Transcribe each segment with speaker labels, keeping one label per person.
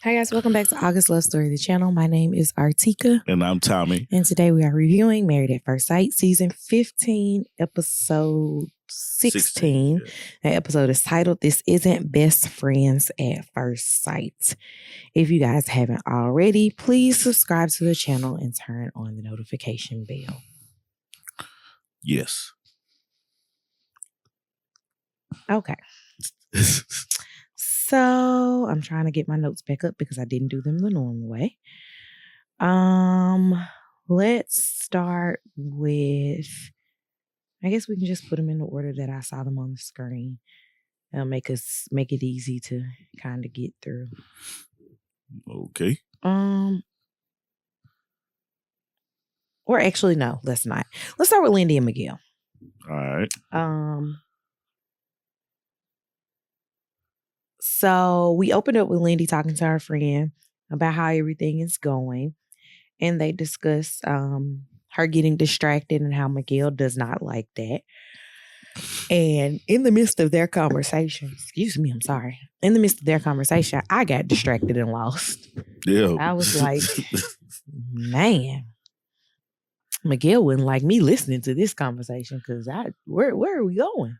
Speaker 1: Hi guys, welcome back to August Love Story, the channel. My name is Artieka.
Speaker 2: And I'm Tommy.
Speaker 1: And today we are reviewing Married at First Sight, season 15, episode 16.
Speaker 2: Yeah.
Speaker 1: The episode is titled, This Isn't Best Friends at First Sight. If you guys haven't already, please subscribe to the channel and turn on the notification bell.
Speaker 2: Yes.
Speaker 1: Okay. So I'm trying to get my notes back up because I didn't do them the normal way. Let's start with, I guess we can just put them in the order that I saw them on the screen. It'll make it easy to kind of get through.
Speaker 2: Okay.
Speaker 1: Or actually, no, let's not. Let's start with Lindy and Miguel.
Speaker 2: All right.
Speaker 1: So we opened up with Lindy talking to her friend about how everything is going. And they discuss her getting distracted and how Miguel does not like that. And in the midst of their conversation, in the midst of their conversation, I got distracted and lost.
Speaker 2: Yeah.
Speaker 1: I was like, man, Miguel wouldn't like me listening to this conversation because where are we going?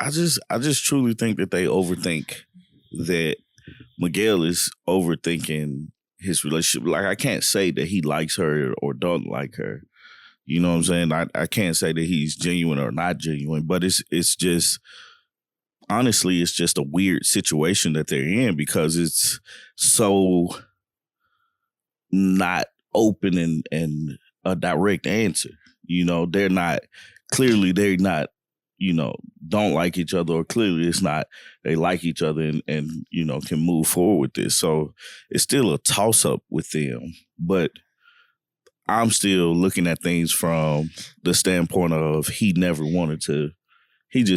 Speaker 2: I just truly think that they overthink that Miguel is overthinking his relationship. Like, I can't say that he likes her or don't like her. You know what I'm saying? I can't say that he's genuine or not genuine, but it's just, honestly, it's just a weird situation that they're in because it's so not open and a direct answer. You know, they're not, you know, don't like each other, or clearly it's not, they like each other and you know, can move forward with this. So it's still a toss-up with them. But I'm still looking at things from the standpoint of he just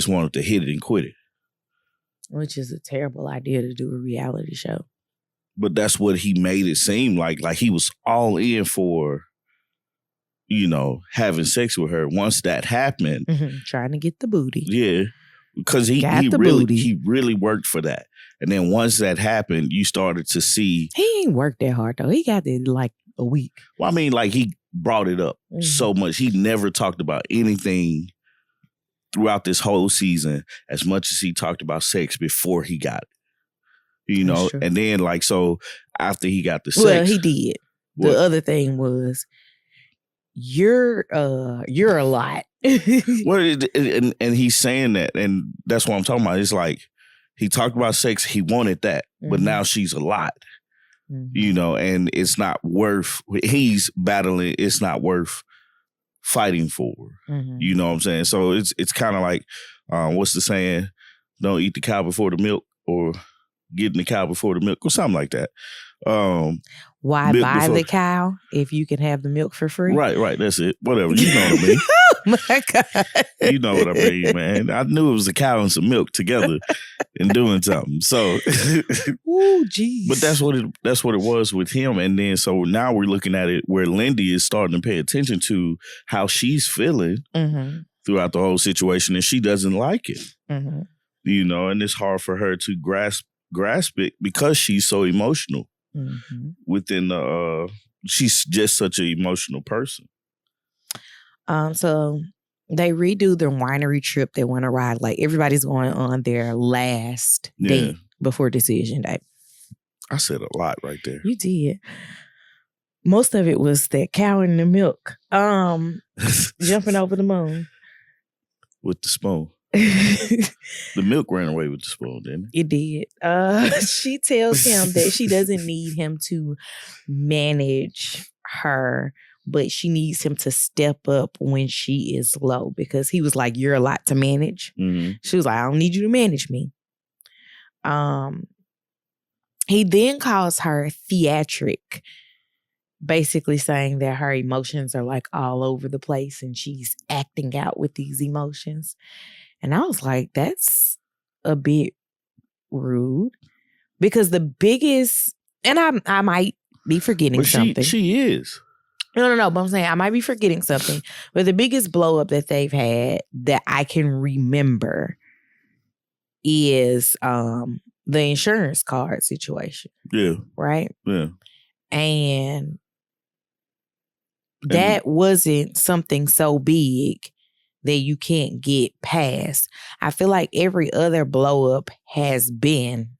Speaker 2: wanted to hit it and quit it.
Speaker 1: Which is a terrible idea to do a reality show.
Speaker 2: But that's what he made it seem like he was all in for, you know, having sex with her. Once that happened,
Speaker 1: trying to get the booty.
Speaker 2: Yeah, because he really worked for that. And then once that happened, you started to see
Speaker 1: he ain't worked that hard though. He got it like a week.
Speaker 2: Well, I mean, like, he brought it up so much. He never talked about anything throughout this whole season as much as he talked about sex before he got it. You know, and then so after he got the sex,
Speaker 1: well, he did. The other thing was, you're a lot.
Speaker 2: Well, and he's saying that, and that's what I'm talking about. It's like he talked about sex, he wanted that, but now she's a lot. You know, and it's not worth. He's battling. It's not worth fighting for. You know what I'm saying? So it's kind of like, what's the saying? Don't eat the cow before the milk, or getting the cow before the milk, or something like that.
Speaker 1: Why buy the cow if you can have the milk for free?
Speaker 2: Right. That's it. Whatever. You know what I mean.
Speaker 1: Oh my God.
Speaker 2: You know what I mean, man. I knew it was a cow and some milk together and doing something. So,
Speaker 1: ooh, geez.
Speaker 2: But that's what it was with him. And then so now we're looking at it where Lindy is starting to pay attention to how she's feeling throughout the whole situation, and she doesn't like it. You know, and it's hard for her to grasp it because she's so emotional. She's just such an emotional person.
Speaker 1: So they redo their winery trip. They want to ride, like, everybody's going on their last date before decision day.
Speaker 2: I said a lot right there.
Speaker 1: You did. Most of it was that cow and the milk. Jumping over the moon.
Speaker 2: With the spoon. The milk ran away with the spoon, didn't it?
Speaker 1: It did. She tells him that she doesn't need him to manage her, but she needs him to step up when she is low, because he was like, you're a lot to manage. She was like, I don't need you to manage me. He then calls her theatric, basically saying that her emotions are like all over the place and she's acting out with these emotions. And I was like, that's a bit rude, because the biggest, and I might be forgetting something.
Speaker 2: She is.
Speaker 1: No. But I'm saying I might be forgetting something. But the biggest blow up that they've had that I can remember is the insurance card situation.
Speaker 2: Yeah.
Speaker 1: Right?
Speaker 2: Yeah.
Speaker 1: And that wasn't something so big that you can't get past. I feel like every other blow up has been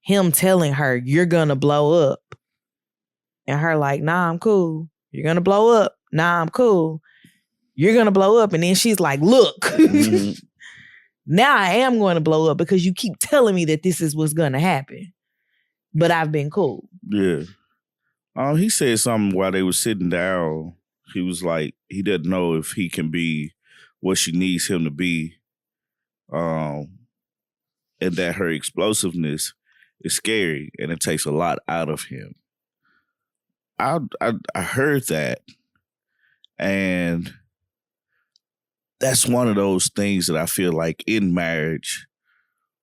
Speaker 1: him telling her, you're going to blow up. And her like, nah, I'm cool. You're going to blow up. Nah, I'm cool. You're going to blow up. And then she's like, look, now I am going to blow up because you keep telling me that this is what's going to happen. But I've been cool.
Speaker 2: Yeah. He said something while they were sitting down. He was like, he doesn't know if he can be what she needs him to be. And that her explosiveness is scary and it takes a lot out of him. I heard that. And that's one of those things that I feel like in marriage,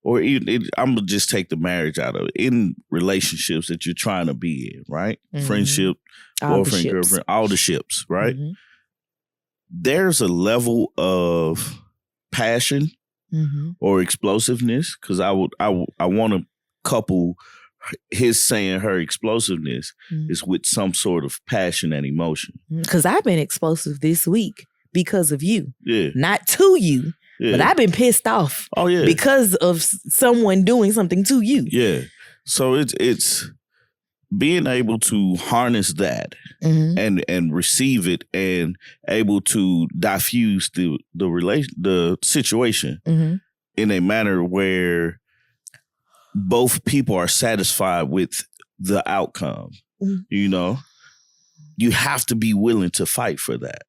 Speaker 2: or even, I'm going to just take the marriage out of it, in relationships that you're trying to be in, right? Mm-hmm. Friendship, boyfriend, girlfriend, all the ships, right? Mm-hmm. There's a level of passion or explosiveness, because I want to couple his saying her explosiveness is with some sort of passion and emotion.
Speaker 1: Because I've been explosive this week because of you.
Speaker 2: Yeah.
Speaker 1: Not to you. Yeah. But I've been pissed off because of someone doing something to you.
Speaker 2: Yeah. So it's being able to harness that and receive it and able to diffuse the situation in a manner where both people are satisfied with the outcome. You know, you have to be willing to fight for that.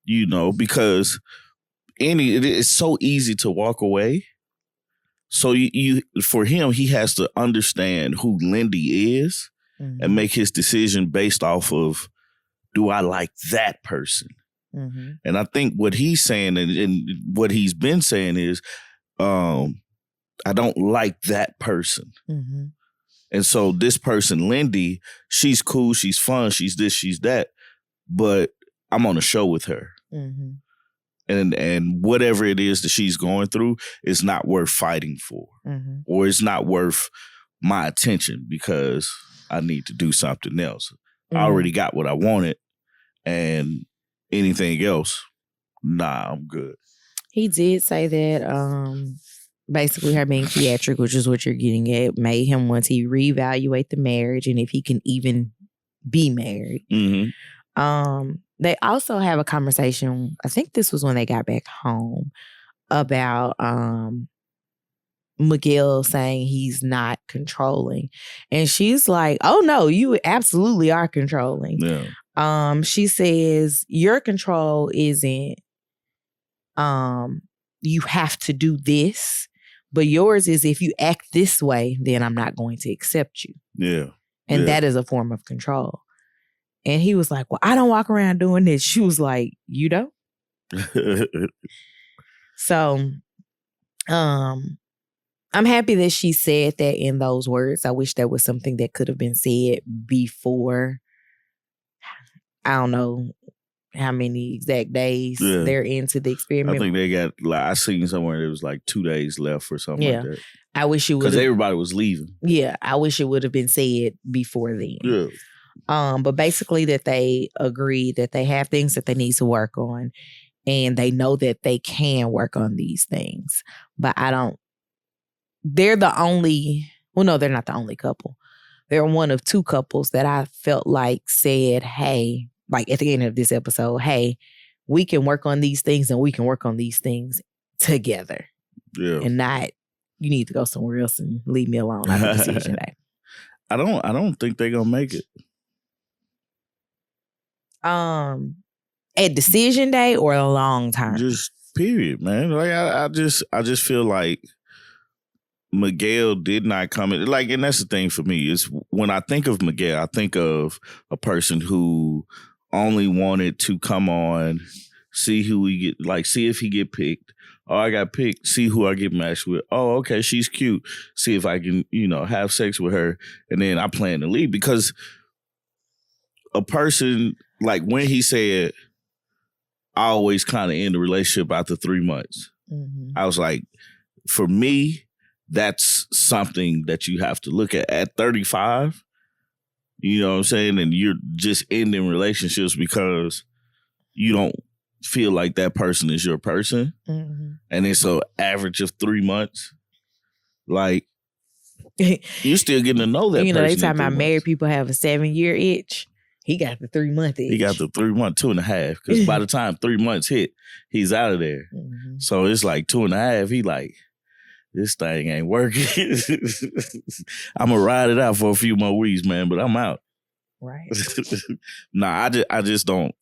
Speaker 2: You know, because it's so easy to walk away. So you for him, he has to understand who Lindy is and make his decision based off of, do I like that person? And I think what he's saying and what he's been saying is, I don't like that person. And so this person, Lindy, she's cool, she's fun, she's this, she's that, but I'm on a show with her. And whatever it is that she's going through is not worth fighting for. Or it's not worth my attention because I need to do something else. I already got what I wanted, and anything else, nah, I'm good.
Speaker 1: He did say that basically her being theatric, which is what you're getting at, made him want to reevaluate the marriage and if he can even be married. They also have a conversation, I think this was when they got back home, about Miguel saying he's not controlling. And she's like, oh no, you absolutely are controlling.
Speaker 2: Yeah.
Speaker 1: She says, your control isn't you have to do this, but yours is, if you act this way, then I'm not going to accept you.
Speaker 2: Yeah.
Speaker 1: And that is a form of control. And he was like, well, I don't walk around doing this. She was like, you don't? So, I'm happy that she said that in those words. I wish that was something that could have been said before. I don't know how many exact days they're into the experiment.
Speaker 2: I think they got, like, I seen somewhere it was like 2 days left or something like that.
Speaker 1: I wish it would,
Speaker 2: because everybody was leaving.
Speaker 1: Yeah, I wish it would have been said before then.
Speaker 2: Yeah.
Speaker 1: But basically that they agree that they have things that they need to work on, and they know that they can work on these things. But they're the only, well, no, they're not the only couple. They're one of two couples that I felt like said, hey, like at the end of this episode, hey, we can work on these things and we can work on these things together.
Speaker 2: Yeah.
Speaker 1: And not, you need to go somewhere else and leave me alone after decision day.
Speaker 2: I don't think they're gonna make it.
Speaker 1: At decision day or a long time?
Speaker 2: Just period, man. Like I just feel like Miguel did not come in. Like, and that's the thing for me, is when I think of Miguel, I think of a person who only wanted to come on, see who we get, like, see if he get picked. Oh, I got picked. See who I get matched with. Oh, okay, she's cute. See if I can, have sex with her, and then I plan to leave. Because a person, like when he said, I always kind of end the relationship after 3 months. I was like, for me, that's something that you have to look at 35. You know what I'm saying? And you're just ending relationships because you don't feel like that person is your person. Mm-hmm. And it's an average of 3 months. Like, you're still getting to know that person.
Speaker 1: You know, they talking about married people have a 7-year itch. He got the 3 month itch.
Speaker 2: He got the 3 month, 2.5. Because by the time 3 months hit, he's out of there. Mm-hmm. So it's like 2.5. He like, this thing ain't working. I'm going to ride it out for a few more weeks, man, but I'm out.
Speaker 1: Right.
Speaker 2: Nah, I just don't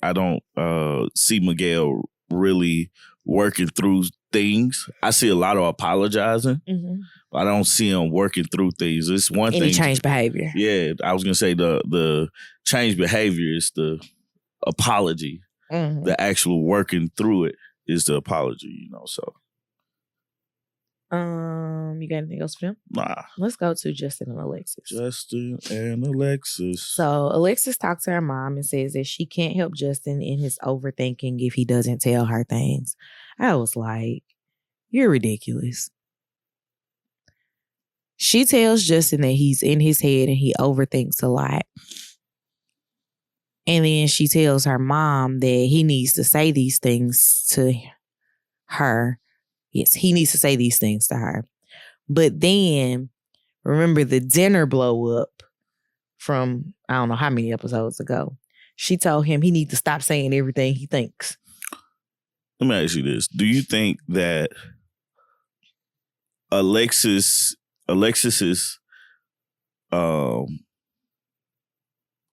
Speaker 2: see Miguel really working through things. I see a lot of apologizing. Mm-hmm. I don't see him working through things. It's one thing.
Speaker 1: Any change behavior.
Speaker 2: Yeah, I was gonna say the change behavior is the apology. Mm-hmm. The actual working through it is the apology. You know, so.
Speaker 1: You got anything else for them?
Speaker 2: Nah.
Speaker 1: Let's go to Justin and Alexis.
Speaker 2: Justin and Alexis.
Speaker 1: So Alexis talks to her mom and says that she can't help Justin in his overthinking if he doesn't tell her things. I was like, you're ridiculous. She tells Justin that he's in his head and he overthinks a lot. And then she tells her mom that he needs to say these things to her. Yes, he needs to say these things to her. But then, remember the dinner blow up from, I don't know how many episodes ago. She told him he needs to stop saying everything he thinks.
Speaker 2: Let me ask you this. Do you think that Alexis's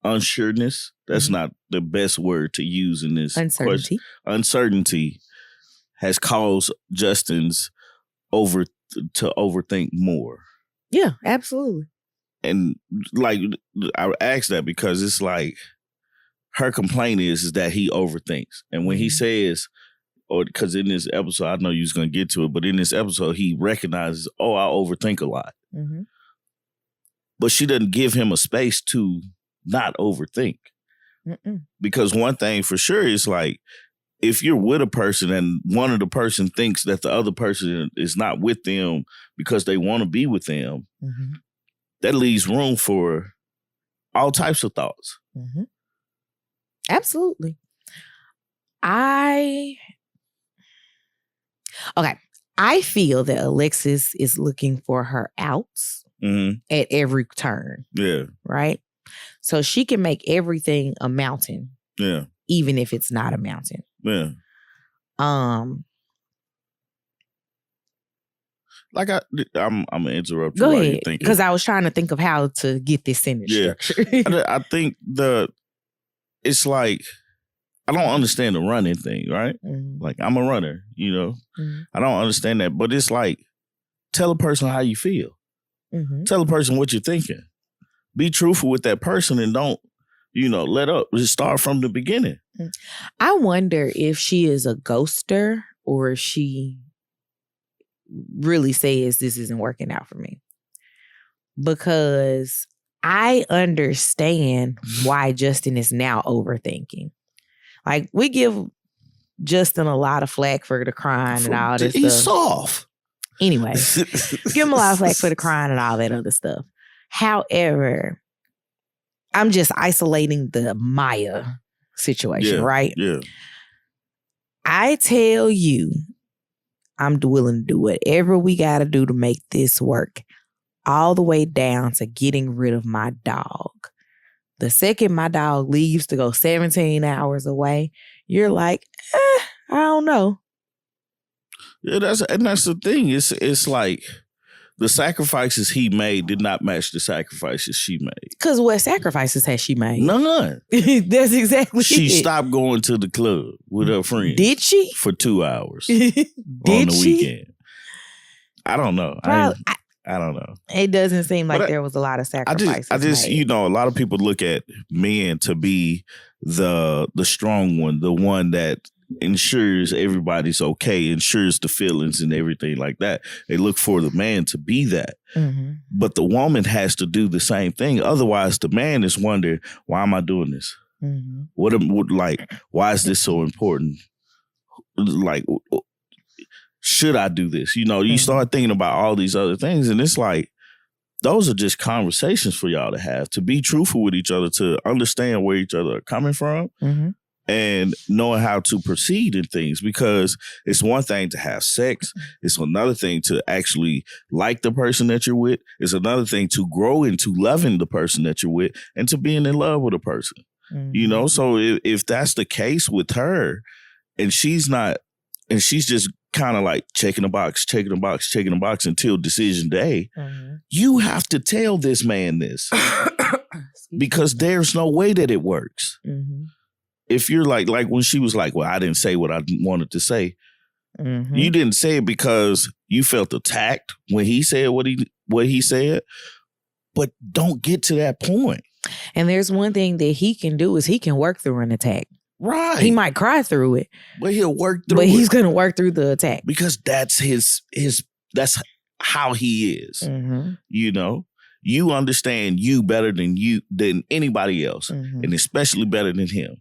Speaker 2: unsureness, that's not the best word to use in this question. Uncertainty has caused Justin's to overthink more.
Speaker 1: Yeah, absolutely.
Speaker 2: And like, I asked that because it's like her complaint is that he overthinks. And when he says, or because in this episode, I know you was going to get to it, but in this episode, he recognizes, I overthink a lot. Mm-hmm. But she doesn't give him a space to not overthink. Mm-mm. Because one thing for sure is like, if you're with a person and one of the person thinks that the other person is not with them because they want to be with them, mm-hmm. that leaves room for all types of thoughts.
Speaker 1: Mm-hmm. Absolutely. I feel that Alexis is looking for her outs at every turn.
Speaker 2: Yeah.
Speaker 1: Right? So she can make everything a mountain.
Speaker 2: Yeah.
Speaker 1: Even if it's not a mountain.
Speaker 2: Yeah. Like I'm gonna interrupt you.
Speaker 1: Go ahead, because I was trying to think of how to get this sentence structure.
Speaker 2: I think it's like I don't understand the running thing, right? Mm-hmm. Like I'm a runner, you know. Mm-hmm. I don't understand that, but it's like tell a person how you feel. Mm-hmm. Tell a person what you're thinking. Be truthful with that person and don't. Let up. Just start from the beginning.
Speaker 1: I wonder if she is a ghoster or if she really says this isn't working out for me. Because I understand why Justin is now overthinking. Like, we give Justin a lot of flack for the crying and all this stuff.
Speaker 2: He's soft.
Speaker 1: Anyway, give him a lot of flack for the crying and all that other stuff. However, I'm just isolating the Maya situation, right?
Speaker 2: Yeah.
Speaker 1: I tell you, I'm willing to do whatever we got to do to make this work, all the way down to getting rid of my dog. The second my dog leaves to go 17 hours away, you're like, I don't know.
Speaker 2: Yeah, that's the thing. It's like the sacrifices he made did not match the sacrifices she made. Because
Speaker 1: what sacrifices has she made?
Speaker 2: None.
Speaker 1: That's exactly
Speaker 2: She stopped going to the club with her friends.
Speaker 1: Did she?
Speaker 2: For 2 hours. On the weekend. I don't know. I don't know.
Speaker 1: It doesn't seem like there was a lot of sacrifices
Speaker 2: I just
Speaker 1: made.
Speaker 2: A lot of people look at men to be the strong one, the one that ensures everybody's okay, ensures the feelings and everything like that. They look for the man to be that. Mm-hmm. But the woman has to do the same thing. Otherwise, the man is wondering, why am I doing this? Mm-hmm. Why is this so important? Like, should I do this? You start thinking about all these other things, and it's like, those are just conversations for y'all to have, to be truthful with each other, to understand where each other are coming from, and knowing how to proceed in things. Because it's one thing to have sex. It's another thing to actually like the person that you're with. It's another thing to grow into loving the person that you're with and to being in love with a person. So if that's the case with her, and she's not, and she's just kind of like checking the box until decision day, you have to tell this man this. Because there's no way that it works. If you're like when she was like, well, I didn't say what I wanted to say. You didn't say it because you felt attacked when he said what he said. But don't get to that point.
Speaker 1: And there's one thing that he can do is he can work through an attack.
Speaker 2: Right.
Speaker 1: He might cry through it.
Speaker 2: But he'll work through it.
Speaker 1: But he's going to work through the attack.
Speaker 2: Because that's that's how he is. You understand you better than anybody else. And especially better than him.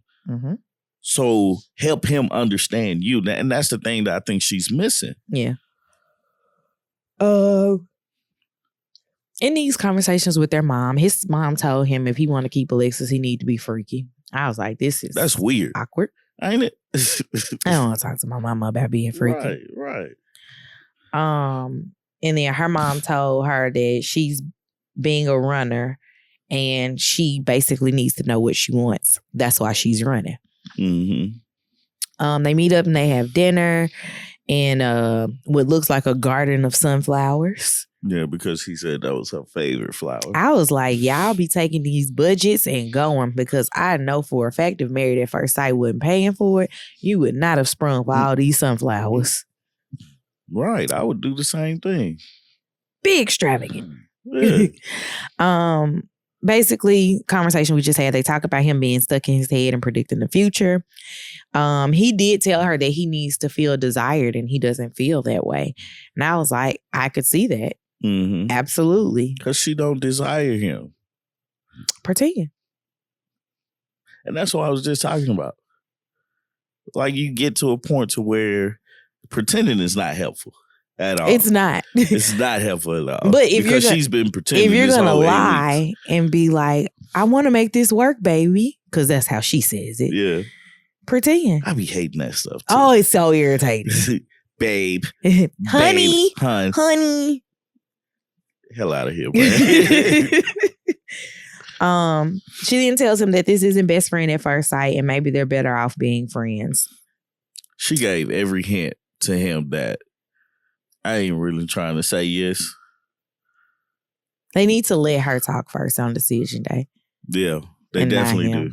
Speaker 2: So help him understand you. And that's the thing that I think she's missing.
Speaker 1: Yeah. In these conversations with their mom, his mom told him if he want to keep Alexis, he need to be freaky. I was like, that's
Speaker 2: weird.
Speaker 1: Awkward.
Speaker 2: Ain't it?
Speaker 1: I don't want to talk to my mama about being freaky.
Speaker 2: Right.
Speaker 1: And then her mom told her that she's being a runner and she basically needs to know what she wants. That's why she's running. They meet up and they have dinner in what looks like a garden of sunflowers.
Speaker 2: Yeah, because he said that was her favorite flower.
Speaker 1: I was like, y'all be taking these budgets and going, because I know for a fact if Married at First Sight wasn't paying for it, you would not have sprung for all these sunflowers.
Speaker 2: Right. I would do the same thing.
Speaker 1: Big extravagant.
Speaker 2: Yeah.
Speaker 1: Basically, conversation we just had, they talk about him being stuck in his head and predicting the future. He did tell her that he needs to feel desired and he doesn't feel that way. And I was like, I could see that. Absolutely.
Speaker 2: Because she don't desire him.
Speaker 1: Pretend.
Speaker 2: And that's what I was just talking about. Like, you get to a point to where pretending is not helpful at all.
Speaker 1: It's not.
Speaker 2: It's not helpful at all.
Speaker 1: But because
Speaker 2: she's been pretending.
Speaker 1: If you're going to lie and be like, I want to make this work, baby, because that's how she says it.
Speaker 2: Yeah.
Speaker 1: Pretend.
Speaker 2: I be hating that stuff too.
Speaker 1: Oh, it's so irritating.
Speaker 2: Babe.
Speaker 1: Honey.
Speaker 2: Babe.
Speaker 1: Honey.
Speaker 2: Hell out of here, man.
Speaker 1: She then tells him that this isn't best friend at first sight and maybe they're better off being friends.
Speaker 2: She gave every hint to him that I ain't really trying to say yes.
Speaker 1: They need to let her talk first on decision day.
Speaker 2: Yeah, they definitely do.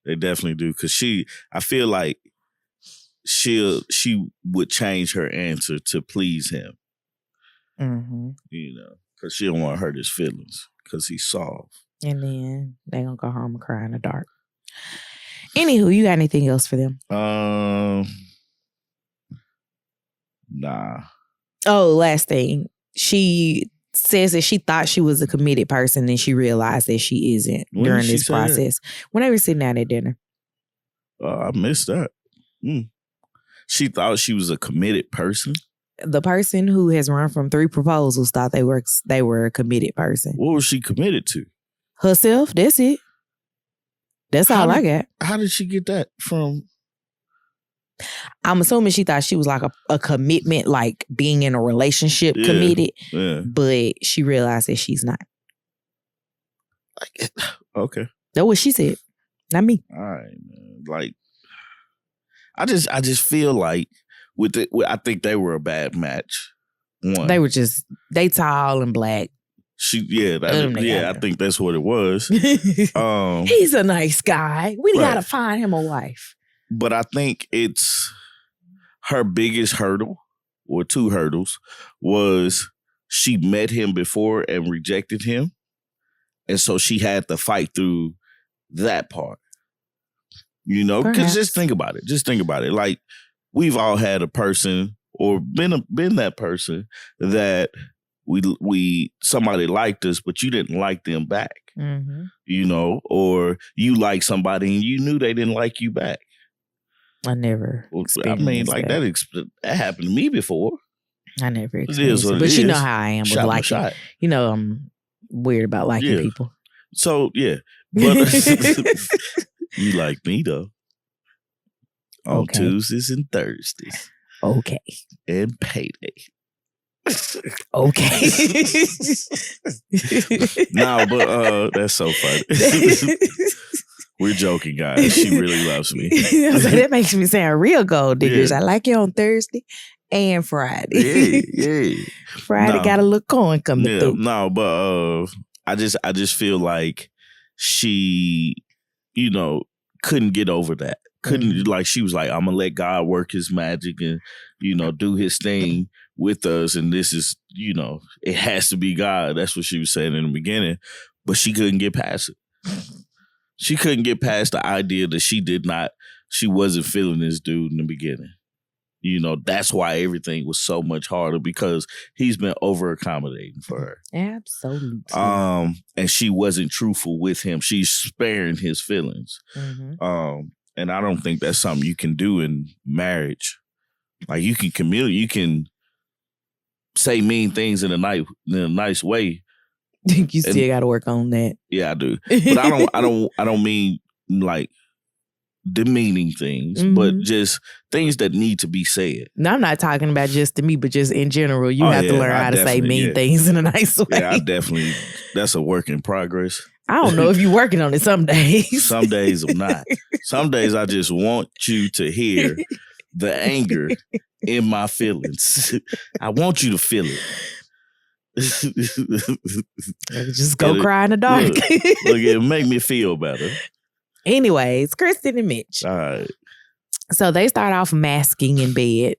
Speaker 2: They definitely do. Because I feel like she would change her answer to please him. Because she don't want to hurt his feelings because he's soft.
Speaker 1: And then they gonna go home and cry in the dark. Anywho, you got anything else for them?
Speaker 2: Nah.
Speaker 1: Oh, last thing. She says that she thought she was a committed person and she realized that she isn't during this process. When they were sitting down at dinner.
Speaker 2: I missed that. She thought she was a committed person?
Speaker 1: The person who has run from 3 proposals thought they were a committed person.
Speaker 2: What was she committed to?
Speaker 1: Herself. That's it. That's all I got.
Speaker 2: How did she get that from?
Speaker 1: I'm assuming she thought she was like a commitment, like being in a relationship committed.
Speaker 2: Yeah.
Speaker 1: But she realized that she's not.
Speaker 2: Okay.
Speaker 1: That's what she said. Not me.
Speaker 2: All right, man. Like, I just feel like I think they were a bad match. One.
Speaker 1: They tall and black.
Speaker 2: I think that's what it was.
Speaker 1: He's a nice guy. We gotta find him a wife.
Speaker 2: But I think it's her biggest hurdle, or 2 hurdles, was she met him before and rejected him. And so she had to fight through that part. Because just think about it. Like, we've all had a person or been that person that somebody liked us, but you didn't like them back. Or you like somebody and you knew they didn't like you back.
Speaker 1: I never.
Speaker 2: I mean, like that happened to me before.
Speaker 1: I never experienced it. But you know how I am with liking. You know, I'm weird about liking people.
Speaker 2: So, yeah. But you like me, though. On Tuesdays and Thursdays.
Speaker 1: Okay.
Speaker 2: And payday.
Speaker 1: Okay.
Speaker 2: No, but that's so funny. We're joking, guys. She really loves me.
Speaker 1: That makes me sound real gold diggers. I like you on Thursday and Friday.
Speaker 2: Yeah.
Speaker 1: Friday got a little coin coming through.
Speaker 2: No, but I just feel like she, couldn't get over that. Couldn't like she was like, I'm gonna let God work his magic and, do his thing with us. And this is, it has to be God. That's what she was saying in the beginning. But she couldn't get past it. She couldn't get past the idea that she wasn't feeling this dude in the beginning. That's why everything was so much harder because he's been over accommodating for her.
Speaker 1: Absolutely.
Speaker 2: And she wasn't truthful with him. She's sparing his feelings. Mm-hmm. And I don't think that's something you can do in marriage. Like you can communicate, you can say mean things in a nice way.
Speaker 1: You still got to work on that.
Speaker 2: Yeah, I do. But I don't mean like demeaning things, but just things that need to be said.
Speaker 1: No, I'm not talking about just to me, but just in general. You have to learn how to say mean things in a nice way.
Speaker 2: Yeah, that's a work in progress.
Speaker 1: I don't know if you're working on it some days.
Speaker 2: Some days I'm not. Some days I just want you to hear the anger in my feelings. I want you to feel it.
Speaker 1: Just go cry in the dark.
Speaker 2: Look, it'll make me feel better.
Speaker 1: Anyways, Kristen and Mitch.
Speaker 2: All right.
Speaker 1: So they start off masking in bed.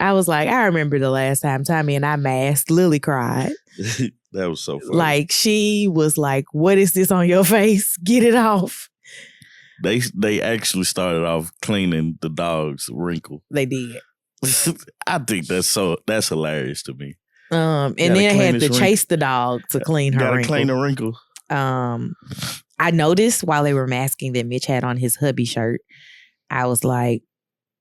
Speaker 1: I was like, I remember the last time Tommy and I masked. Lily cried.
Speaker 2: That was so funny.
Speaker 1: Like she was like, what is this on your face? Get it off.
Speaker 2: They actually started off cleaning the dog's wrinkle.
Speaker 1: They did.
Speaker 2: I think that's hilarious to me.
Speaker 1: And then they had to chase the dog to clean her wrinkle.
Speaker 2: Clean the wrinkle.
Speaker 1: I noticed while they were masking that Mitch had on his hubby shirt. I was like,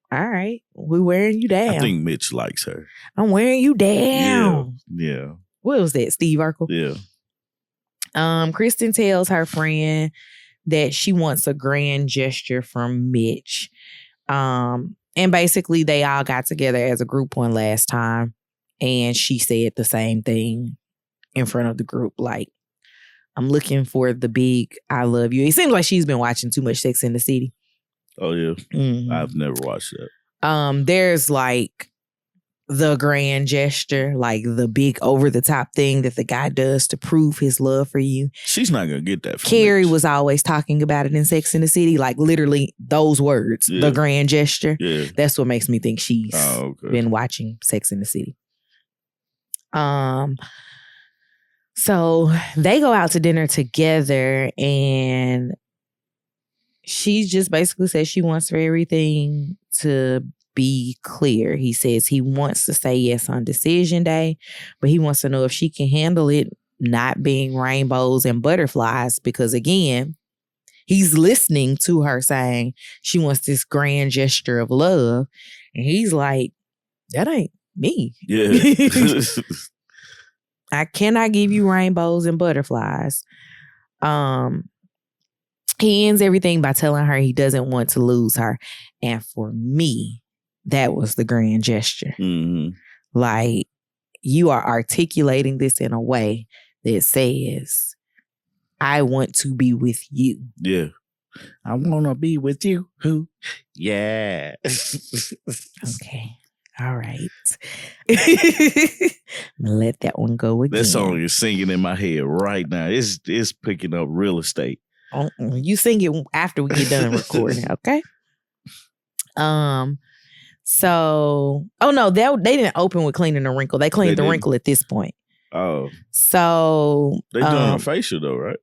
Speaker 1: all right, we're wearing you down.
Speaker 2: I think Mitch likes her.
Speaker 1: I'm wearing you down.
Speaker 2: Yeah.
Speaker 1: What was that, Steve Urkel?
Speaker 2: Yeah.
Speaker 1: Kristen tells her friend that she wants a grand gesture from Mitch. And basically they all got together as a group one last time. And she said the same thing in front of the group. Like, I'm looking for the big I love you. It seems like she's been watching too much Sex in the City.
Speaker 2: Oh, yeah. Mm-hmm. I've never watched that.
Speaker 1: There's like the grand gesture, like the big over the top thing that the guy does to prove his love for you.
Speaker 2: She's not going to get that from
Speaker 1: Carrie
Speaker 2: Mitch.
Speaker 1: was always talking about it in Sex in the City, like literally those words, the grand gesture. Yeah. That's what makes me think she's been watching Sex in the City. So they go out to dinner together and she just basically says she wants for everything to be clear. He says he wants to say yes on decision day, but he wants to know if she can handle it not being rainbows and butterflies because, again, he's listening to her saying she wants this grand gesture of love. And he's like, that ain't me.
Speaker 2: Yeah.
Speaker 1: I cannot give you rainbows and butterflies. He ends everything by telling her he doesn't want to lose her. And for me, that was the grand gesture.
Speaker 2: Mm-hmm.
Speaker 1: Like, you are articulating this in a way that says, I want to be with you.
Speaker 2: Yeah. I want to be with you. Yeah.
Speaker 1: Okay. All right. I'm gonna let that one go again.
Speaker 2: That song is singing in my head right now. It's picking up real estate.
Speaker 1: You sing it after we get done recording, okay? So, no, they didn't open with cleaning the wrinkle. They cleaned the wrinkle at this point.
Speaker 2: Oh.
Speaker 1: So
Speaker 2: they doing a facial though, right?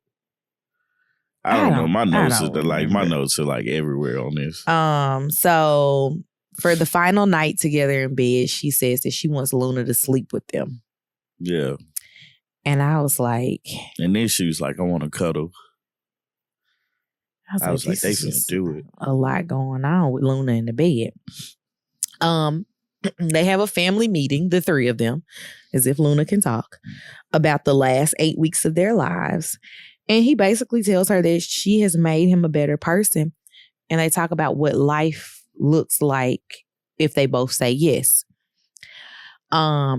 Speaker 2: I don't know. My notes are like everywhere on this.
Speaker 1: So for the final night together in bed, she says that she wants Luna to sleep with them.
Speaker 2: Yeah.
Speaker 1: And I was like...
Speaker 2: And then she was like, I want to cuddle. I was like, they finna do it.
Speaker 1: A lot going on with Luna in the bed. They have a family meeting, the three of them, as if Luna can talk, about the last 8 weeks of their lives. And he basically tells her that she has made him a better person. And they talk about what life looks like if they both say yes. I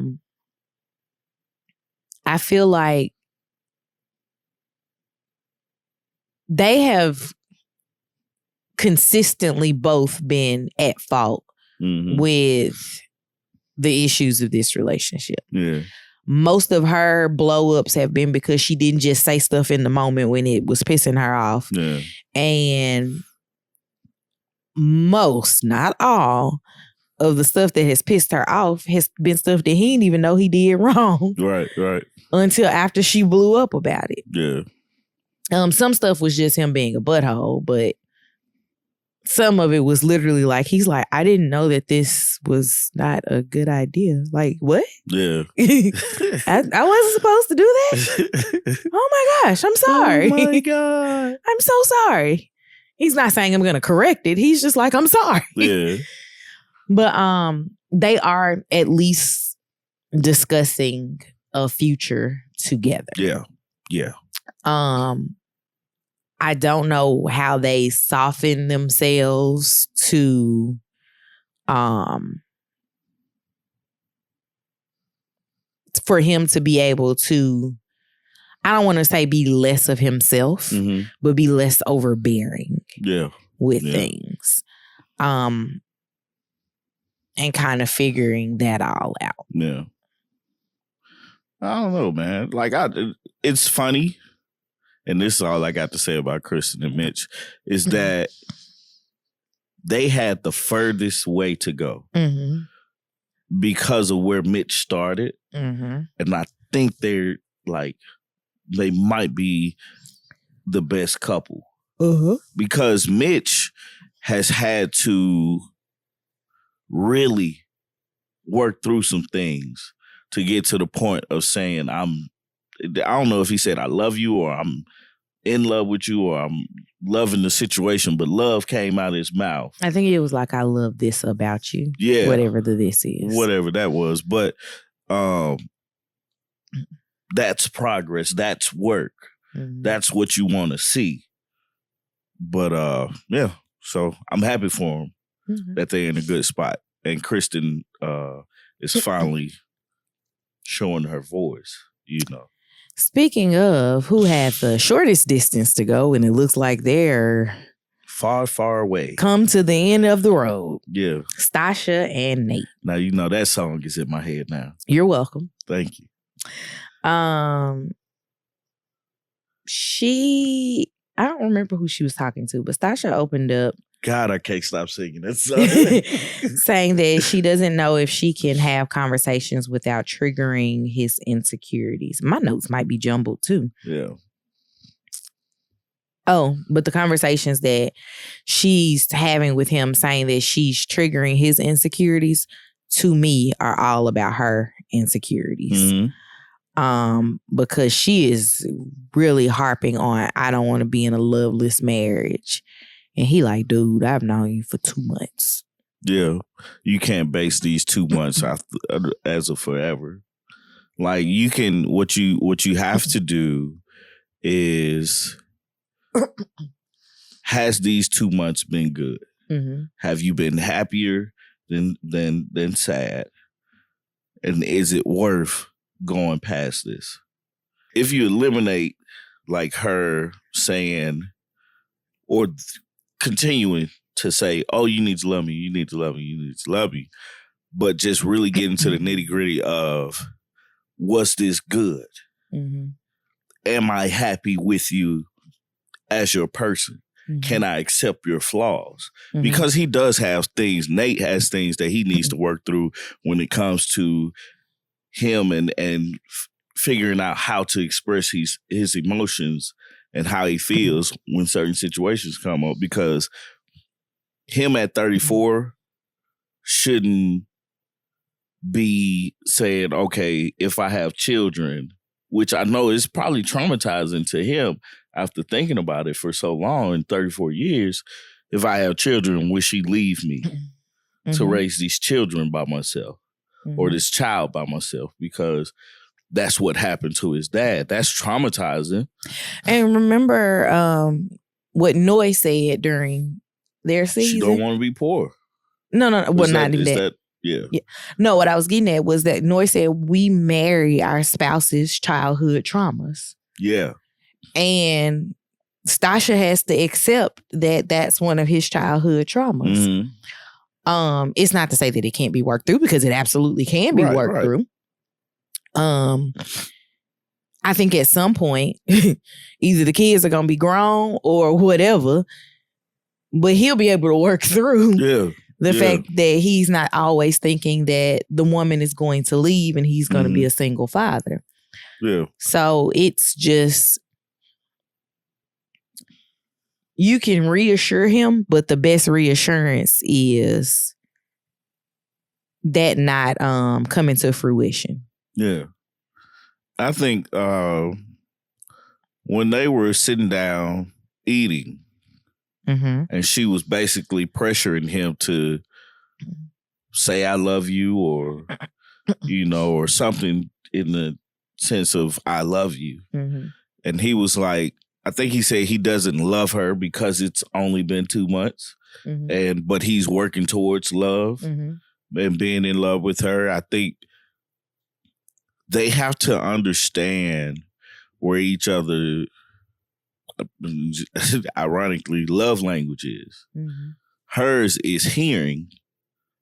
Speaker 1: feel like they have consistently both been at fault with the issues of this relationship.
Speaker 2: Yeah.
Speaker 1: Most of her blow-ups have been because she didn't just say stuff in the moment when it was pissing her off.
Speaker 2: Yeah.
Speaker 1: And most, not all, of the stuff that has pissed her off has been stuff that he didn't even know he did wrong.
Speaker 2: Right.
Speaker 1: Until after she blew up about it.
Speaker 2: Yeah.
Speaker 1: Some stuff was just him being a butthole, but some of it was literally like, he's like, I didn't know that this was not a good idea. Like, what?
Speaker 2: Yeah.
Speaker 1: I wasn't supposed to do that? Oh my gosh, I'm sorry.
Speaker 2: Oh my God.
Speaker 1: I'm so sorry. He's not saying I'm going to correct it. He's just like, I'm sorry.
Speaker 2: Yeah.
Speaker 1: But they are at least discussing a future together.
Speaker 2: Yeah. Yeah.
Speaker 1: I don't know how they soften themselves to for him to be able to, I don't want to say be less of himself, but be less overbearing with things. And kind of figuring that all out.
Speaker 2: Yeah. I don't know, man. Like, it's funny. And this is all I got to say about Kristen and Mitch, is that they had the furthest way to go because of where Mitch started. And I think they might be the best couple. Because Mitch has had to really work through some things to get to the point of saying, I don't know if he said I love you or I'm in love with you or I'm loving the situation, but love came out of his mouth.
Speaker 1: I think it was like, I love this about you.
Speaker 2: Yeah.
Speaker 1: Whatever this is.
Speaker 2: Whatever that was. But that's progress. That's work. That's what you want to see. But yeah, so I'm happy for them that they're in a good spot. And Kristen is finally showing her voice, you know.
Speaker 1: Speaking of who had the shortest distance to go, and it looks like they're
Speaker 2: far, far away.
Speaker 1: Come to the end of the road.
Speaker 2: Yeah.
Speaker 1: Stasha and Nate.
Speaker 2: Now, you know, that song is in my head now.
Speaker 1: You're welcome.
Speaker 2: Thank you.
Speaker 1: I don't remember who she was talking to, but Stasha opened up.
Speaker 2: God, I can't stop singing that song.
Speaker 1: Saying that she doesn't know if she can have conversations without triggering his insecurities. My notes might be jumbled too.
Speaker 2: Yeah.
Speaker 1: Oh, but the conversations that she's having with him saying that she's triggering his insecurities, to me, are all about her insecurities. Because she is really harping on, I don't want to be in a loveless marriage. And he like, dude, I've known you for 2 months.
Speaker 2: Yeah. You can't base these 2 months as a forever. Like, you can, what you have to do is, has these 2 months been good? Have you been happier than sad? And is it worth going past this? If you eliminate like her saying or continuing to say, oh, you need to love me, you need to love me, you need to love me, but just really get into the nitty gritty of, was this good? Am I happy with you as your person? Can I accept your flaws? Because he does have things, Nate has things that he needs to work through when it comes to him and figuring out how to express his emotions and how he feels when certain situations come up. Because him at 34 shouldn't be saying, okay, if I have children, which I know is probably traumatizing to him after thinking about it for so long, in 34 years. If I have children, will she leave me to raise these children by myself or this child by myself? Because that's what happened to his dad. That's traumatizing.
Speaker 1: And remember what Noy said during their season?
Speaker 2: She don't want to be poor.
Speaker 1: No. Well, not even that.
Speaker 2: Yeah.
Speaker 1: No, what I was getting at was that Noy said we marry our spouse's childhood traumas.
Speaker 2: Yeah.
Speaker 1: And Stasha has to accept that that's one of his childhood traumas. It's not to say that it can't be worked through, because it absolutely can be worked through. I think at some point, either the kids are going to be grown or whatever, but he'll be able to work through the fact that he's not always thinking that the woman is going to leave and he's going to be a single father.
Speaker 2: Yeah.
Speaker 1: So it's just, you can reassure him, but the best reassurance is that not coming to fruition.
Speaker 2: Yeah. I think when they were sitting down eating, and she was basically pressuring him to say I love you, or or something in the sense of I love you. And he was like, I think he said he doesn't love her because it's only been 2 months, but he's working towards love and being in love with her. I think they have to understand where each other, ironically, love language is. Hers is hearing,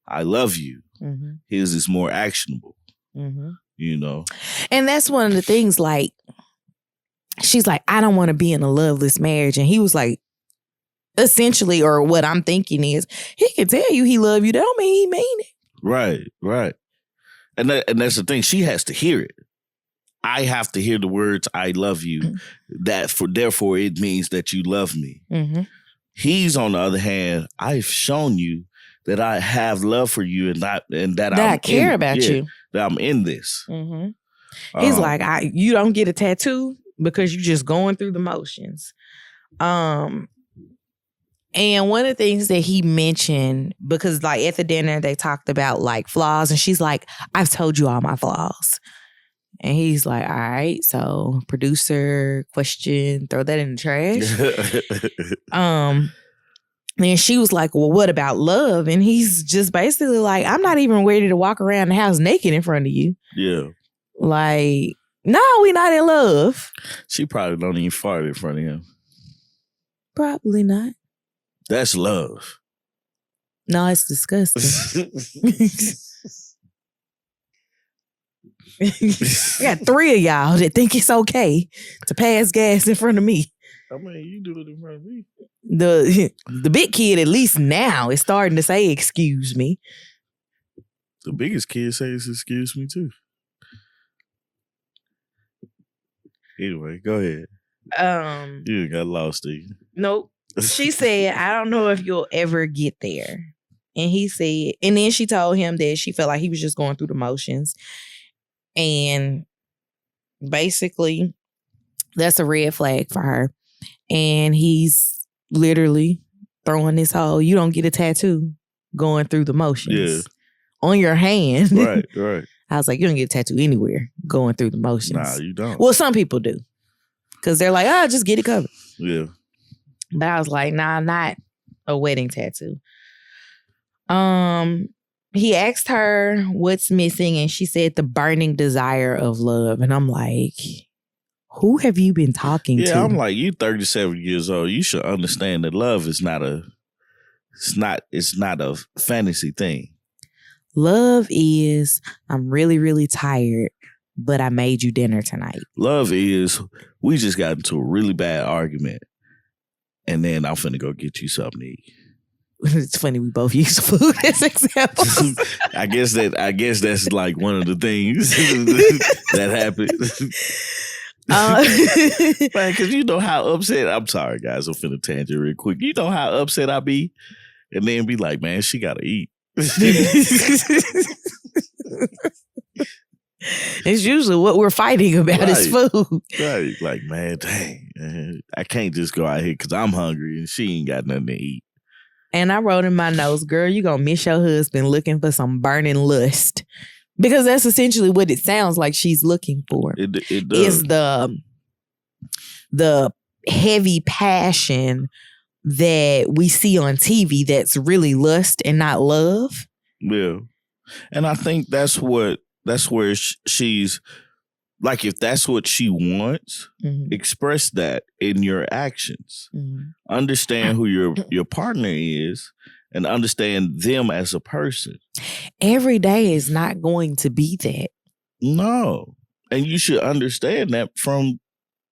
Speaker 2: I love you. His is more actionable,
Speaker 1: And that's one of the things, like, she's like, I don't want to be in a loveless marriage. And he was like, essentially, or what I'm thinking is, he can tell you he love you. That don't mean he mean it.
Speaker 2: Right. And that's the thing. She has to hear it. I have to hear the words, I love you. Therefore, it means that you love me. He's, on the other hand, I've shown you that I have love for you and that I care about you. That I'm in this.
Speaker 1: He's like, you don't get a tattoo because you're just going through the motions. And one of the things that he mentioned, because like at the dinner, they talked about like flaws, and she's like, I've told you all my flaws. And he's like, all right, so producer question, throw that in the trash. And she was like, well, what about love? And he's just basically like, I'm not even ready to walk around the house naked in front of you.
Speaker 2: Yeah.
Speaker 1: Like, no, we're not in love.
Speaker 2: She probably don't even fart in front of him.
Speaker 1: Probably not.
Speaker 2: That's love.
Speaker 1: No, it's disgusting. I got 3 of y'all that think it's okay to pass gas in front of me.
Speaker 2: I mean, you do it in front of me.
Speaker 1: The big kid, at least now, is starting to say, excuse me.
Speaker 2: The biggest kid says, excuse me, too. Anyway, go ahead. You got lost, Steve.
Speaker 1: Nope. She said, I don't know if you'll ever get there. And he said, and then she told him that she felt like he was just going through the motions. And basically, that's a red flag for her. And he's literally throwing this whole, you don't get a tattoo going through the motions on your hand.
Speaker 2: Right.
Speaker 1: I was like, you don't get a tattoo anywhere going through the motions.
Speaker 2: Nah, you don't.
Speaker 1: Well, some people do. Because they're like, just get it covered.
Speaker 2: Yeah.
Speaker 1: But I was like, nah, not a wedding tattoo. He asked her what's missing, and she said the burning desire of love. And I'm like, who have you been talking to?
Speaker 2: Yeah, I'm like, you 37 years old. You should understand that love is not a fantasy thing.
Speaker 1: Love is, I'm really, really tired, but I made you dinner tonight.
Speaker 2: Love is, we just got into a really bad argument, and then I'm finna go get you something to eat.
Speaker 1: It's funny we both use food as examples.
Speaker 2: I guess that's like one of the things that happened. Man, because you know how upset, I'm sorry guys, I'm finna tangent real quick. You know how upset I be, and then be like, man, she gotta eat.
Speaker 1: It's usually what we're fighting about is food.
Speaker 2: Right. Like, man, dang. I can't just go out here because I'm hungry and she ain't got nothing to eat.
Speaker 1: And I wrote in my notes, girl, you gonna miss your husband looking for some burning lust. Because that's essentially what it sounds like she's looking for.
Speaker 2: It does.
Speaker 1: Is the heavy passion that we see on TV that's really lust and not love.
Speaker 2: Yeah. And I think that's where she's like, if that's what she wants, express that in your actions. Understand who your partner is and understand them as a person.
Speaker 1: Every day is not going to be that.
Speaker 2: No. And you should understand that from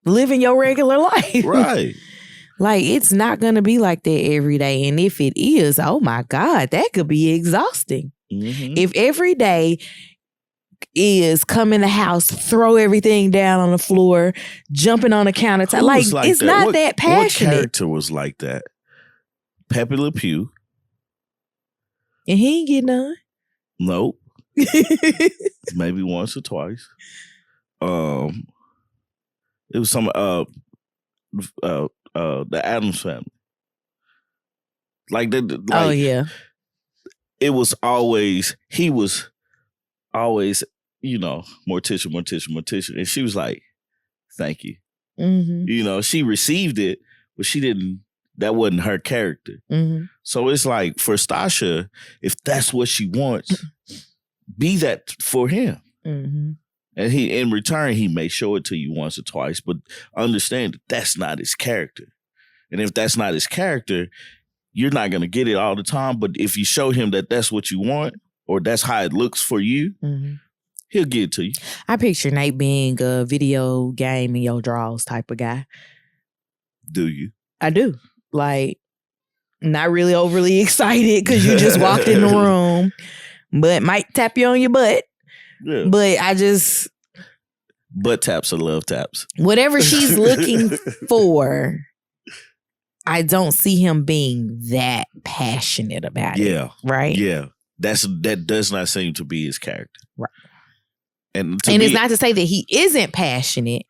Speaker 1: living your regular life.
Speaker 2: Right.
Speaker 1: Like, it's not going to be like that every day. And if it is, oh my God, that could be exhausting. If every day is come in the house, throw everything down on the floor, jumping on the countertop. Like it's that? Not that passionate.
Speaker 2: What character was like that? Pepe Le Pew.
Speaker 1: And he ain't get none.
Speaker 2: Nope. Maybe once or twice. It was some the Addams Family. Like that. Like,
Speaker 1: oh yeah.
Speaker 2: It was always mortician. And she was like, thank you. She received it, but she didn't, that wasn't her character. So it's like, for Stasha, if that's what she wants, be that for him. And he, in return, he may show it to you once or twice, but understand that that's not his character. And if that's not his character, you're not going to get it all the time. But if you show him that that's what you want, or that's how it looks for you, he'll get it to you.
Speaker 1: I picture Nate being a video game in your drawers type of guy.
Speaker 2: Do you?
Speaker 1: I do. Like, not really overly excited because you just walked in the room, but might tap you on your butt.
Speaker 2: Yeah.
Speaker 1: But I just...
Speaker 2: Butt taps are love taps.
Speaker 1: Whatever she's looking for, I don't see him being that passionate about it.
Speaker 2: Yeah.
Speaker 1: Right?
Speaker 2: Yeah. That does not seem to be his character.
Speaker 1: Right.
Speaker 2: And
Speaker 1: it's not to say that he isn't passionate.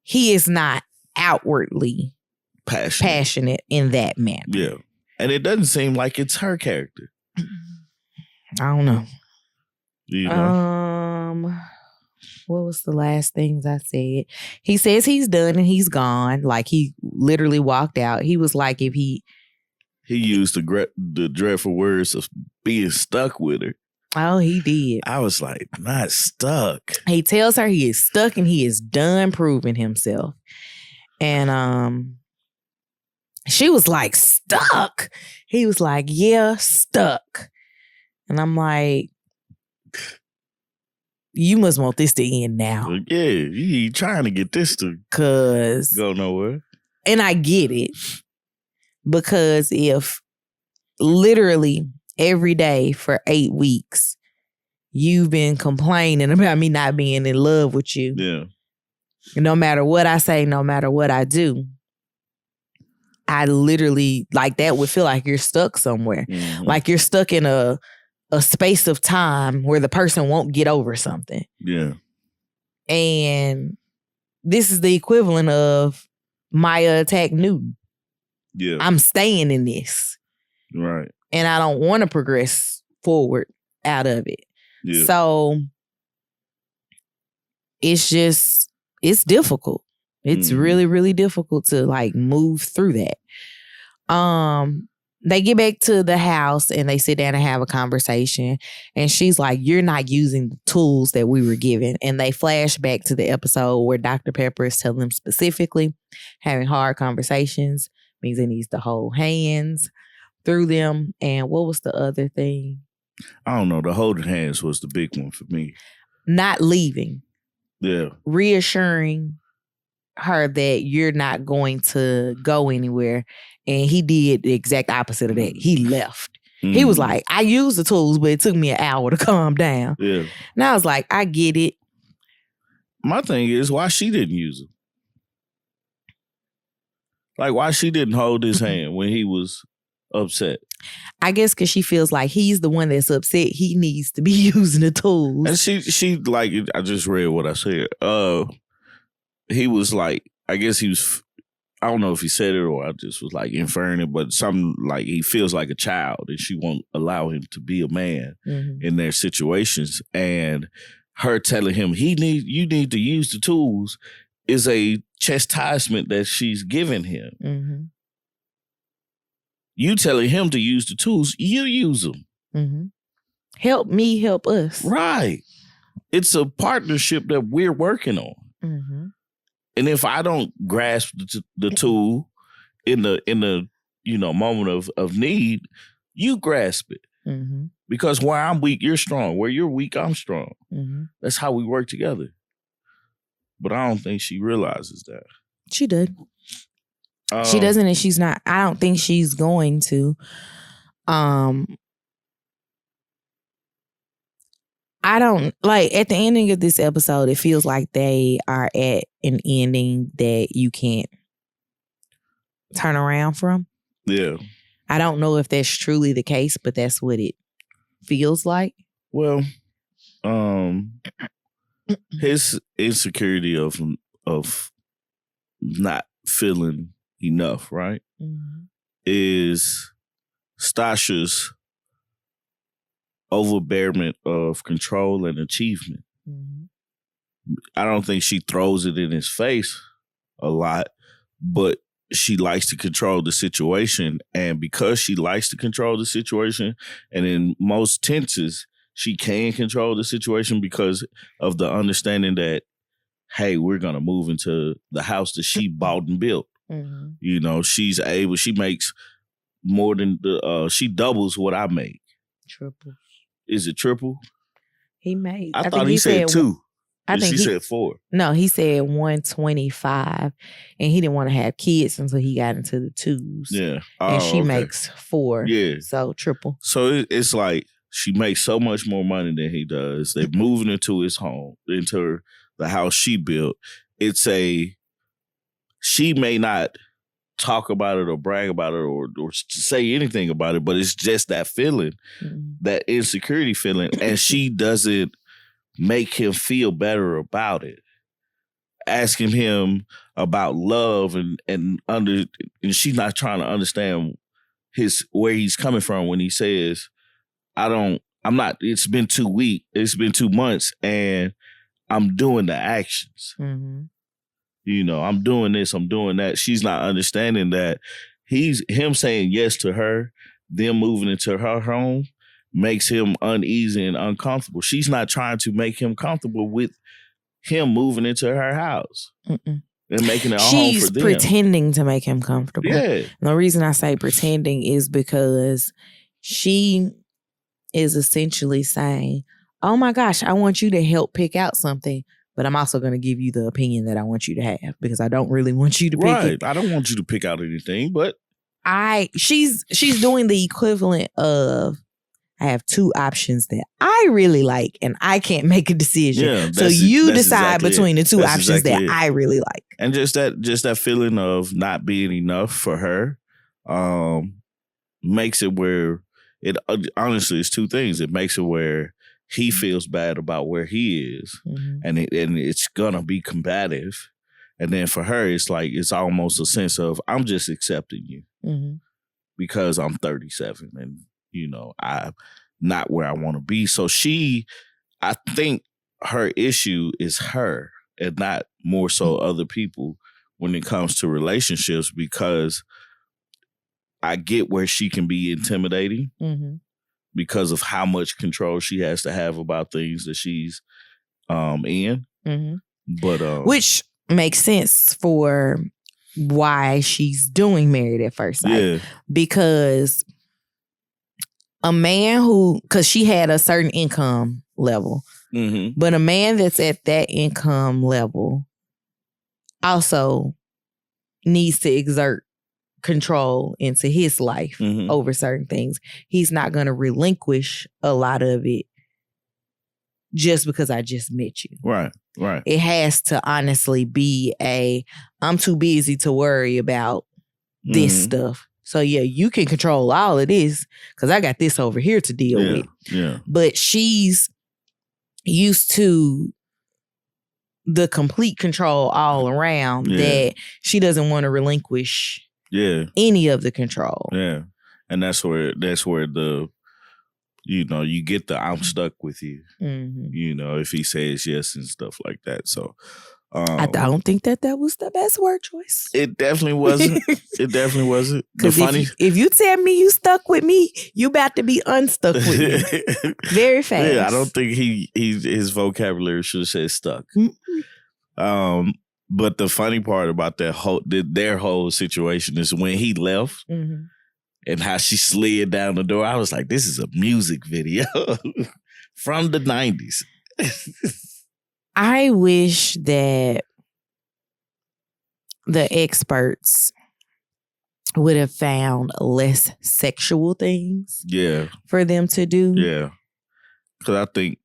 Speaker 1: He is not outwardly passionate in that manner.
Speaker 2: Yeah. And it doesn't seem like it's her character.
Speaker 1: I don't know.
Speaker 2: You know?
Speaker 1: What was the last things I said? He says he's done and he's gone. Like, he literally walked out. He was like, if he
Speaker 2: used the dreadful words of being stuck with her.
Speaker 1: Oh, he did.
Speaker 2: I was like, not stuck.
Speaker 1: He tells her he is stuck and he is done proving himself. And she was like, stuck? He was like, yeah, stuck. And I'm like, you must want this to end now.
Speaker 2: Yeah, you trying to get this to go nowhere.
Speaker 1: And I get it. Because if literally every day for 8 weeks, you've been complaining about me not being in love with you.
Speaker 2: Yeah.
Speaker 1: No matter what I say, no matter what I do, I literally, like, that would feel like you're stuck somewhere. Like you're stuck in a space of time where the person won't get over something.
Speaker 2: Yeah.
Speaker 1: And this is the equivalent of Maya attacked Newton.
Speaker 2: Yeah.
Speaker 1: I'm staying in this.
Speaker 2: Right.
Speaker 1: And I don't want to progress forward out of it.
Speaker 2: Yeah.
Speaker 1: So it's difficult. It's really, really difficult to like move through that. They get back to the house and they sit down and have a conversation. And she's like, you're not using the tools that we were given. And they flash back to the episode where Dr. Pepper is telling them specifically having hard conversations means he needs to hold hands through them. And what was the other thing?
Speaker 2: I don't know. The holding hands was the big one for me.
Speaker 1: Not leaving.
Speaker 2: Yeah.
Speaker 1: Reassuring her that you're not going to go anywhere. And he did the exact opposite of that. He left. He was like, I used the tools, but it took me an hour to calm down.
Speaker 2: Yeah.
Speaker 1: And I was like, I get it.
Speaker 2: My thing is why she didn't use them. Like, why she didn't hold his hand when he was upset.
Speaker 1: I guess because she feels like he's the one that's upset. He needs to be using the tools.
Speaker 2: And she like, I just read what I said. He was like, I guess he was, I don't know if he said it or I just was like inferring it, but something like he feels like a child and she won't allow him to be a man in their situations. And her telling him you need to use the tools is a chastisement that she's giving him.
Speaker 1: Mm-hmm.
Speaker 2: You telling him to use the tools, you use them.
Speaker 1: Mm-hmm. Help me, help us. Right.
Speaker 2: It's a partnership that we're working on.
Speaker 1: Mm-hmm.
Speaker 2: And if I don't grasp the tool in the moment of need, you grasp it.
Speaker 1: Mm-hmm.
Speaker 2: Because where I'm weak, you're strong. Where you're weak, I'm strong.
Speaker 1: Mm-hmm.
Speaker 2: That's how we work together. But I don't think she realizes that.
Speaker 1: She did. She doesn't, and she's not. I don't think she's going to. I don't like at the ending of this episode, it feels like they are at an ending that you can't turn around from.
Speaker 2: Yeah.
Speaker 1: I don't know if that's truly the case, but that's what it feels like.
Speaker 2: Well, his insecurity of not feeling enough, right?
Speaker 1: Mm-hmm.
Speaker 2: Is Stasha's overbearment of control and achievement. Mm-hmm. I don't think she throws it in his face a lot, but she likes to control the situation. And because she likes to control the situation, and in most tenses, she can control the situation because of the understanding that, hey, we're going to move into the house that she bought and built. Mm-hmm. She makes more than she doubles what I make.
Speaker 1: Triple.
Speaker 2: Is it triple?
Speaker 1: He made.
Speaker 2: I thought he said 2.
Speaker 1: I think
Speaker 2: she said 4.
Speaker 1: No, he said 125, and he didn't want to have kids until he got into the 2s.
Speaker 2: Yeah,
Speaker 1: and she makes 4.
Speaker 2: Yeah,
Speaker 1: so triple.
Speaker 2: So it's like she makes so much more money than he does. They're moving into his home, into the house she built. She may not talk about it or brag about it or say anything about it, but it's just that feeling, that insecurity feeling, and she doesn't make him feel better about it. Asking him about love and she's not trying to understand where he's coming from when he says, it's been 2 weeks, it's been 2 months, and I'm doing the actions. Mm-hmm. I'm doing this, I'm doing that. She's not understanding that him saying yes to her, them moving into her home, makes him uneasy and uncomfortable. She's not trying to make him comfortable with him moving into her house. And making it a home for them.
Speaker 1: She's pretending to make him comfortable.
Speaker 2: Yeah.
Speaker 1: And the reason I say pretending is because she is essentially saying, oh my gosh, I want you to help pick out something, but I'm also going to give you the opinion that I want you to have because I don't really want you to pick it.
Speaker 2: I don't want you to pick out anything, but
Speaker 1: she's doing the equivalent of, I have 2 options that I really like and I can't make a decision. Yeah, so you decide between the 2 options that I really like.
Speaker 2: And just that feeling of not being enough for her makes it where it honestly it's 2 things. It makes it where he feels bad about where he is, and it's gonna be combative. And then for her, it's like it's almost a sense of I'm just accepting you because I'm 37 and I'm not where I want to be. So I think her issue is her and not more so other people when it comes to relationships, because I get where she can be intimidating because of how much control she has to have about things that she's in. But
Speaker 1: which makes sense for why she's doing Married at First Sight. Yeah. Because a man because she had a certain income level, but a man that's at that income level also needs to exert control into his life over certain things. He's not going to relinquish a lot of it just because I just met you.
Speaker 2: Right.
Speaker 1: It has to honestly be I'm too busy to worry about this stuff So yeah, you can control all of this because I got this over here to deal with.
Speaker 2: Yeah.
Speaker 1: But she's used to the complete control all around that she doesn't want to relinquish any of the control.
Speaker 2: Yeah. And that's where the, you get the I'm stuck with you, if he says yes and stuff like that. So
Speaker 1: I don't think that was the best word choice.
Speaker 2: It definitely wasn't. It definitely wasn't.
Speaker 1: Because if you tell me you stuck with me, you about to be unstuck with me very fast.
Speaker 2: Yeah, I don't think his vocabulary should have said stuck. But the funny part about their whole situation is when he left and how she slid down the door. I was like, this is a music video from the 90s.
Speaker 1: I wish that the experts would have found less sexual things for them to do.
Speaker 2: Yeah. Because I think,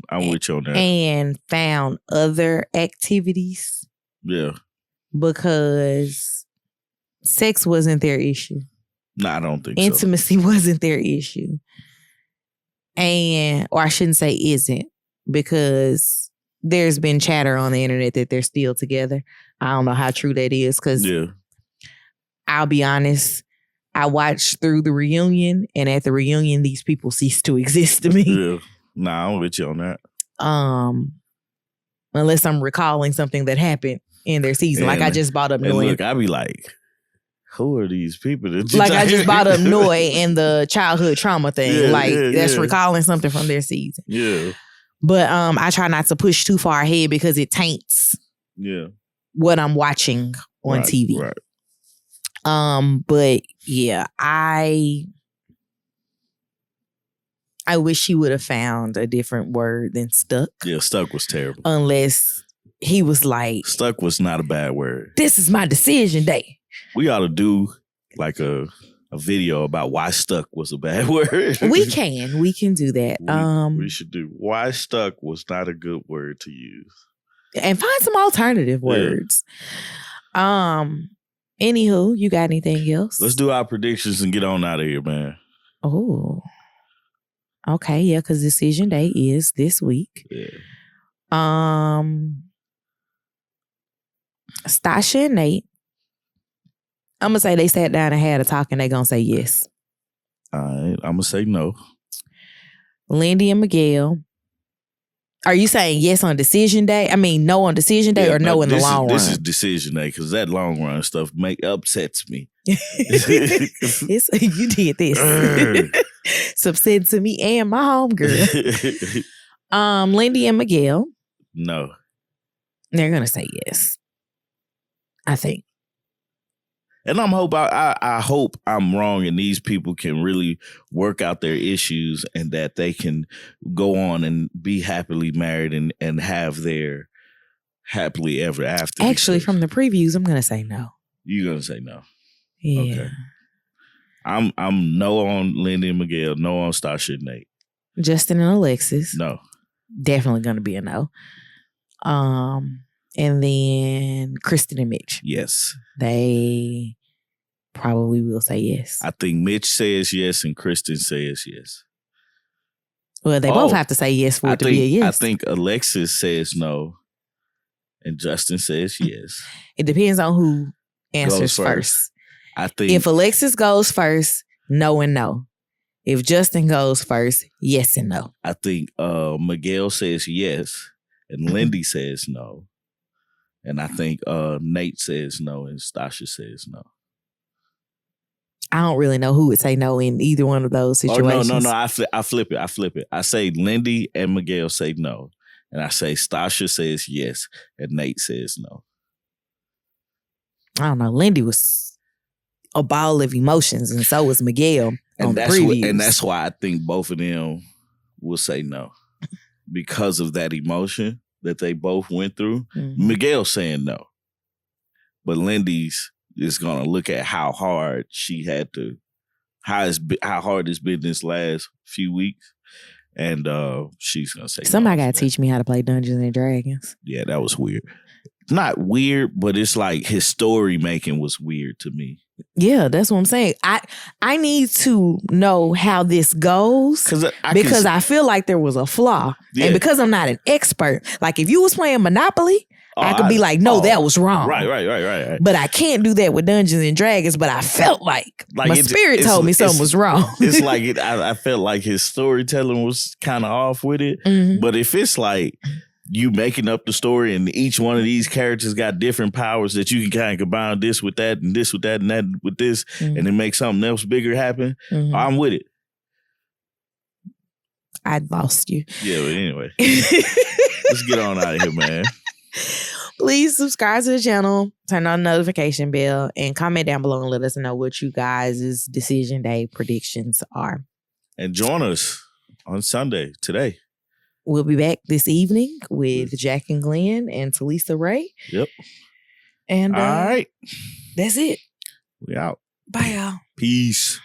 Speaker 2: I'm with you on that.
Speaker 1: And found other activities.
Speaker 2: Yeah.
Speaker 1: Because sex wasn't their issue.
Speaker 2: No, I don't think
Speaker 1: Intimacy wasn't their issue. Or I shouldn't say isn't, because there's been chatter on the internet that they're still together. I don't know how true that is because I'll be honest, I watched through the reunion, and at the reunion, these people ceased to exist to me.
Speaker 2: Yeah. Nah, I'm with you on that.
Speaker 1: Unless I'm recalling something that happened in their season. Like I just brought up Noy.
Speaker 2: Look, I be like, who are these people?
Speaker 1: I just brought up Noy and the childhood trauma thing. That's recalling something from their season.
Speaker 2: Yeah.
Speaker 1: But I try not to push too far ahead because it taints what I'm watching on TV.
Speaker 2: Right.
Speaker 1: But yeah, I wish he would have found a different word than stuck.
Speaker 2: Yeah, stuck was terrible.
Speaker 1: Unless he was like,
Speaker 2: stuck was not a bad word.
Speaker 1: This is my decision day.
Speaker 2: We ought to do like a video about why stuck was a bad word.
Speaker 1: We can do that.
Speaker 2: We should do why stuck was not a good word to use.
Speaker 1: And find some alternative words. Anywho, you got anything else?
Speaker 2: Let's do our predictions and get on out of here, man.
Speaker 1: Oh. Okay, yeah, because decision day is this week.
Speaker 2: Yeah.
Speaker 1: Stasha and Nate. I'm going to say they sat down and had a talk and they going to say yes.
Speaker 2: All right, I'm going to say no.
Speaker 1: Lindy and Miguel. Are you saying yes on decision day? I mean, no on decision day or no in the long run?
Speaker 2: This is decision day because that long run stuff upsets me.
Speaker 1: You did this. It's upsetting to me and my homegirl. Lindy and Miguel.
Speaker 2: No.
Speaker 1: They're going to say yes. I think.
Speaker 2: And I hope I'm wrong and these people can really work out their issues and that they can go on and be happily married and have their happily ever after.
Speaker 1: Actually, from the previews, I'm going to say no.
Speaker 2: You're going to say no?
Speaker 1: Yeah.
Speaker 2: Okay. I'm no on Lindy and Miguel, no on Stasha and Nate.
Speaker 1: Justin and Alexis.
Speaker 2: No.
Speaker 1: Definitely going to be a no. And then Kristen and Mitch.
Speaker 2: Yes.
Speaker 1: They probably will say yes.
Speaker 2: I think Mitch says yes and Kristen says yes.
Speaker 1: Well, they both have to say yes for it to be a yes.
Speaker 2: I think Alexis says no and Justin says yes.
Speaker 1: It depends on who answers first.
Speaker 2: I think
Speaker 1: if Alexis goes first, no and no. If Justin goes first, yes and no.
Speaker 2: I think Miguel says yes and Lindy says no. And I think Nate says no and Stasha says no.
Speaker 1: I don't really know who would say no in either one of those situations.
Speaker 2: Oh, no. I flip it. I say Lindy and Miguel say no. And I say Stasha says yes and Nate says no.
Speaker 1: I don't know. Lindy was a ball of emotions and so was Miguel on the previews.
Speaker 2: And that's why I think both of them will say no. Because of that emotion that they both went through. Mm-hmm. Miguel's saying no. But Lindy's is going to look at how hard she had to, how hard it's been this last few weeks. And she's going to say
Speaker 1: somebody got to teach me how to play Dungeons and Dragons.
Speaker 2: Yeah, that was weird. not weird, but it's like his story making was weird to me.
Speaker 1: Yeah, that's what I'm saying. I need to know how this goes because I feel like there was a flaw. Yeah. And because I'm not an expert, like if you was playing Monopoly, I could be like, no, that was wrong.
Speaker 2: Right.
Speaker 1: But I can't do that with Dungeons and Dragons, but I felt like my spirit told me something was wrong.
Speaker 2: It's like I felt like his storytelling was kind of off with it. Mm-hmm. But if it's like you making up the story and each one of these characters got different powers that you can kind of combine this with that and this with that and that with this and then make something else bigger happen, I'm with it.
Speaker 1: I lost you.
Speaker 2: Yeah, but anyway. Let's get on out of here, man.
Speaker 1: Please subscribe to the channel, turn on the notification bell, and comment down below and let us know what you guys' decision day predictions are.
Speaker 2: And join us on Sunday, today.
Speaker 1: We'll be back this evening with Jack and Glenn and Talisa Ray.
Speaker 2: Yep.
Speaker 1: And
Speaker 2: all right.
Speaker 1: That's it.
Speaker 2: We out.
Speaker 1: Bye, y'all.
Speaker 2: Peace.